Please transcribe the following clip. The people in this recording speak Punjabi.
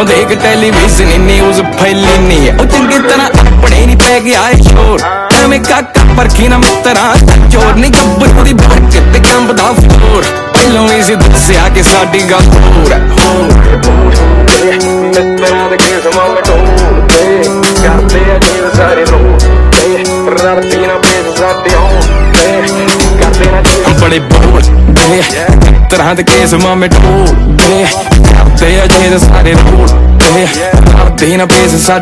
ਉਹ ਦੇਖ ਟੈਲੀਵਿਜ਼ਨ ਨਿਊਜ਼ ਫੈਲੀ ਨਹੀਂ ਹੈ, ਉਹ ਚੰਗੀ ਤਰ੍ਹਾਂ ਆਪਣੇ ਨਹੀਂ ਪੈ ਗਿਆ ਏ ਸ਼ੋਰ। ਐਵੇਂ ਕਾਕਾ ਪਰਖੀ ਨਾ ਮਿੱਤਰਾਂ ਚੋਰ ਨਹੀਂ, ਗੱਭਰੂ ਦੀ ਬੜਕ ਤੇ ਕੰਬਦਾ ਫਲੋਰ। ਪਹਿਲੋਂ ਵੀ ਸੀ ਦੱਸਿਆ ਕਿ ਸਾਡੀ ਗੱਲ ਹੋਰ ਮਿੱਤਰਾਂ ਦੇ ਕਿਸਮਾਂ ਮਟੋੜਦੇ ਕਰਦੇ ਆ ਜੀ ਸਾਰੇ ਲੋਕ ਰੜਦੀ ਨਾ ਪੇਸ ਸਾਡੇ ਆਉਂਦੇ ਕਰਦੇ ਨਾ ਜੀ ਬੜੇ ਬੋਲਦੇ ਮਿੱਤਰਾਂ ਦੇ ਕਿਸਮਾਂ ਮਟੋੜਦੇ ਕਰਦੇ ਆ ਜੀ ਸਾਰੇ ਲੋਕ ਰੜਦੀ ਨਾ ਪੇਸ ਸਾਡੇ